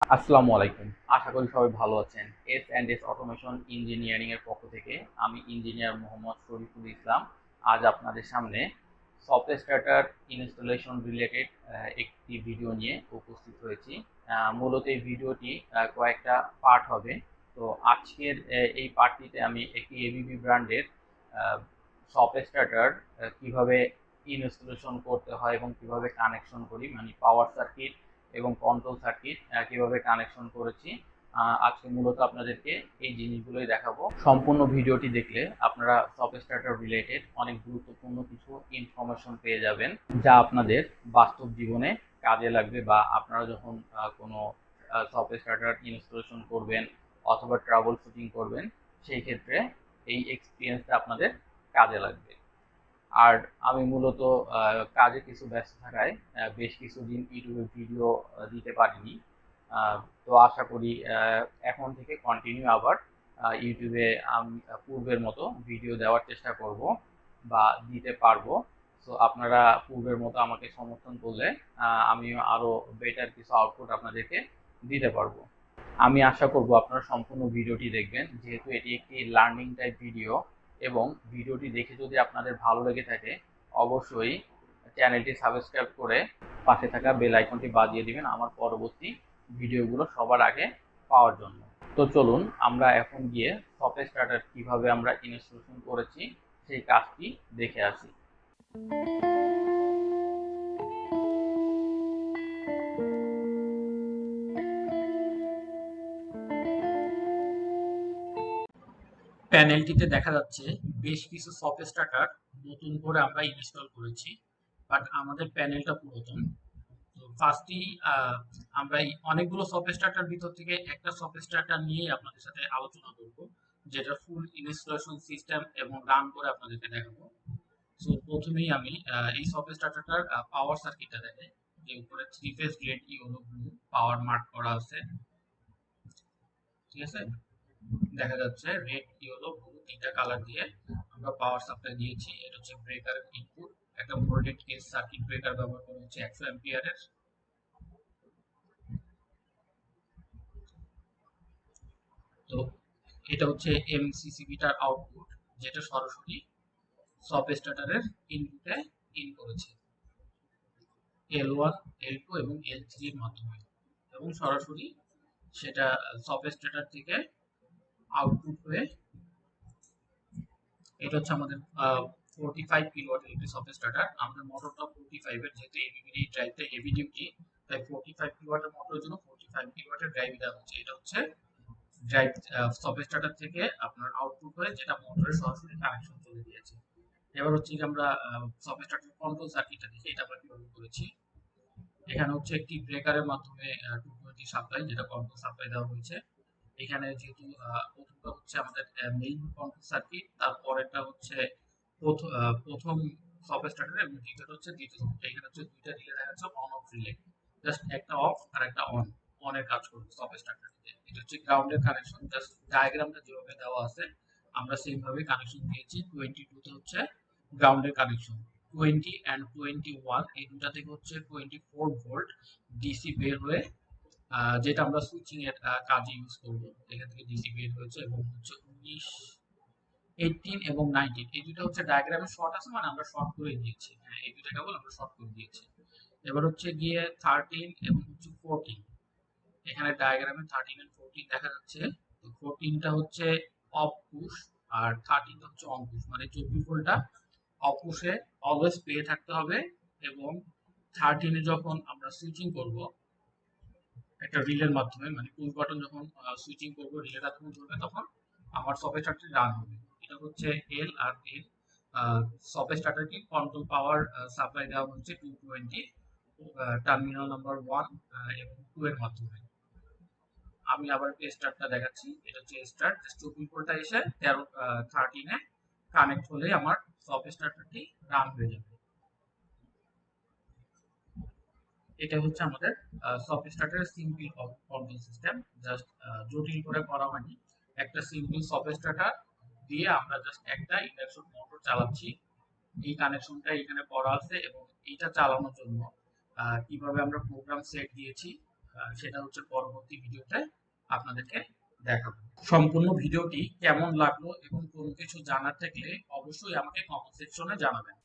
আসসালামু আলাইকুম। আশা করি সবাই ভালো আছেন। এস অটোমেশন ইঞ্জিনিয়ারিং এর পক্ষ থেকে আমি ইঞ্জিনিয়ার মোহাম্মদ শরীফুল ইসলাম আজ আপনাদের সামনে সফটস্টার্টার ইনস্টলেশন রিলেটেড একটি ভিডিও নিয়ে উপস্থিত হয়েছি। মূলত এই ভিডিওটি কয়েকটা পার্ট হবে। তো আজকের এই পার্টটিতে আমি একটি এবিবি ব্র্যান্ডের সফটস্টার্টার কিভাবে ইনস্টলেশন করতে হয় এবং কিভাবে কানেকশন করি, মানে পাওয়ার সার্কিট এবং কন্ট্রোল সার্কিট কিভাবে কানেকশন করেছি, আজকে মূলত আপনাদেরকে এই জিনিসগুলোই দেখাবো। সম্পূর্ণ ভিডিওটি দেখলে আপনারা সফটস্টার্টার রিলেটেড অনেক গুরুত্বপূর্ণ কিছু ইনফরমেশন পেয়ে যাবেন, যা আপনাদের বাস্তব জীবনে কাজে লাগবে, বা আপনারা যখন কোনো সফটস্টার্টার ইনস্টলেশন করবেন অথবা ট্রাবল শুটিং করবেন, সেই ক্ষেত্রে এই এক্সপিরিয়েন্সটা আপনাদের কাজে লাগবে। আর আমি মূলত কাজে কিছু ব্যস্ত থাকায় বেশ কিছুদিন ইউটিউবে ভিডিও দিতে পারিনি। তো আশা করি এখন থেকে কন্টিনিউ আবার ইউটিউবে আমি পূর্বের মতো ভিডিও দেওয়ার চেষ্টা করব বা দিতে পারবো। তো আপনারা পূর্বের মতো আমাকে সমর্থন করলে আমিও আরো বেটার কিছু আউটপুট আপনাদেরকে দিতে পারবো। আমি আশা করব আপনারা সম্পূর্ণ ভিডিওটি দেখবেন, যেহেতু এটি একটি লার্নিং টাইপ ভিডিও, এবং ভিডিওটি দেখে যদি আপনাদের ভালো লেগে থাকে অবশ্যই চ্যানেলটি সাবস্ক্রাইব করে পাশে থাকা বেল আইকনটি বাজিয়ে দিবেন আমার পরবর্তী ভিডিওগুলো সবার আগে পাওয়ার জন্য। তো চলুন আমরা এখন গিয়ে সফটস্টার্টার কিভাবে আমরা ইনস্টলেশন করেছি সেই কাজটি দেখে আসি। প্যানেলটিতে দেখা যাচ্ছে বেশ কিছু সফটস্টার্টার নতুন করে আমরা ইনস্টল করেছি, বাট আমাদের প্যানেলটা পুরাতন। তো ফার্স্টই আমরা এই অনেকগুলো সফটস্টার্টার ভিতর থেকে একটা সফটস্টার্টার নিয়ে আপনাদের সাথে আলোচনা করব, যেটা ফুল ইনস্টলেশন সিস্টেম এবং রান করে আপনাদেরকে দেখাবো। সো প্রথমেই আমি এই সফটস্টার্টারটার পাওয়ার সার্কিটটা দেখাই, যে উপরে 3 ফেজ রেড ইয়েলো ব্লু পাওয়ার মার্ক করা আছে। ঠিক আছে, দেখা যাচ্ছে রেড ইয়েলো ব্লু তিনটা কালার দিয়ে আমরা পাওয়ার সাপ্লাই দিয়েছি। এটা হচ্ছে ব্রেকার ইনপুট, একটা ভোল্টেজ কেস সার্কিট ব্রেকার ব্যবহার করা হচ্ছে 100 অ্যাম্পিয়ারের। তো এটা হচ্ছে এমসিসিবিটার আউটপুট, যেটা সরাসরি সফটস্টার্টারের ইনপুটে ইন করেছে L1 L2 এবং L3 এর মাধ্যমে, এবং সরাসরি সেটা সফটস্টার্টার থেকে আউটপুট হয়ে এটা হচ্ছে আমাদের 45 কিলোওয়াট একটি সফটস্টার্টার। আমাদের মোটরটা 45 এর, যেহেতু এবিবি এই ড্রাইভটা হেভি ডিউটি, তাই 45 কিলোওয়াটের মোটরের জন্য 45 কিলোওয়াটের ড্রাইভ দেওয়া হচ্ছে। এটা হচ্ছে ড্রাইভ সফটস্টার্টার থেকে আপনার আউটপুট হয়ে যেটা মোটরের সরাসরি কানেকশন চলে দিয়েছে। এবার হচ্ছে যে আমরা সফটস্টার্টার কন্ট্রোল সার্কিটটা দেখি, এটা আমরা কিভাবে করেছি। এখানে হচ্ছে একটি ব্রেকারের মাধ্যমে 220 সাপ্লাই, যেটা কন্ট্রোল সাপ্লাই দেওয়া হয়েছে। এখানে যেহেতু প্রথমটা হচ্ছে আমাদের মেইন কন্ট্রোল সার্কিট, তারপরেরটা হচ্ছে প্রথম সফটস্টার্টার, এবং দ্বিতীয়টা হচ্ছে দ্বিতীয়। এখানে হচ্ছে দুইটা রিলে দেখা যাচ্ছে, অন অফ রিলে, জাস্ট একটা অফ আর একটা অন, অনের কাজ করবে সফটস্টার্টারটিতে। এটা হচ্ছে গ্রাউন্ডের কানেকশন, জাস্ট ডায়াগ্রামটা যেভাবে দেওয়া আছে আমরা সেম ভাবে কানেকশন দিয়েছি। 22 তে হচ্ছে গ্রাউন্ডের কানেকশন, 20 এন্ড 21 এই দুটা থেকে হচ্ছে 24 ভোল্ট ডিসি বের হয়ে, যেটা আমরা সুইচিং এর কাজে ইউজ করব। এখান থেকে ডিসি বের হয়েছে, এবং হচ্ছে 19 18 এবং 19 এই দুটো হচ্ছে ডায়াগ্রামে শর্ট আছে, মানে আমরা শর্ট করে দিয়েছি। হ্যাঁ, এই দুটো কেবল আমরা শর্ট করে দিয়েছি। এবার হচ্ছে গিয়ে 13 এবং হচ্ছে 14, এখানে ডায়াগ্রামে 13 এন্ড 14 দেখা যাচ্ছে। তো 14টা হচ্ছে অফ পুশ, আর 13টা হচ্ছে অন পুশ, মানে 24 ভোল্টটা অফ পুশে অলওয়েজ পেয়ে থাকতে হবে। এবং 13 এ যখন আমরা সুইচিং করব একটা রিলের মাধ্যমে, মানে পুশ বাটন যখন সুইচিং করব, রিলেটা যখন ধরবে তখন আমার সফটওয়্যারটি রান হবে। এটা হচ্ছে এল আর এল। সফটওয়্যারটি কন্ট্রোল পাওয়ার সাপ্লাই দেওয়া হচ্ছে 220 টার্মিনাল নাম্বার 1 এবং 2 এর মাধ্যমে। আমি আবার স্টার্টটা দেখাচ্ছি, এটা হচ্ছে স্টার্ট, জাস্ট 24 ভোল্টটা এসে 13 এ কানেক্ট হলে আমার সফটওয়্যারটি রান হয়ে যাবে। এটা হচ্ছে আমাদের সফটস্টার্টারের সিম্পল কন্ট্রোল সিস্টেম, জাস্ট জটিল করে করা হয়নি। একটা সিম্পল সফটস্টার্টার দিয়ে আমরা জাস্ট একটা ইন্ডাকশন মোটর চালাচ্ছি। এই কানেকশনটা এখানে করা আছে, এবং এটা চালানোর জন্য কিভাবে আমরা প্রোগ্রাম সেট দিয়েছি সেটা হচ্ছে পরবর্তী ভিডিওতে আপনাদেরকে দেখাবো। সম্পূর্ণ ভিডিওটি কেমন লাগলো এবং কোনো কিছু জানার থাকলে অবশ্যই আমাকে কমেন্ট সেকশনে জানাবেন।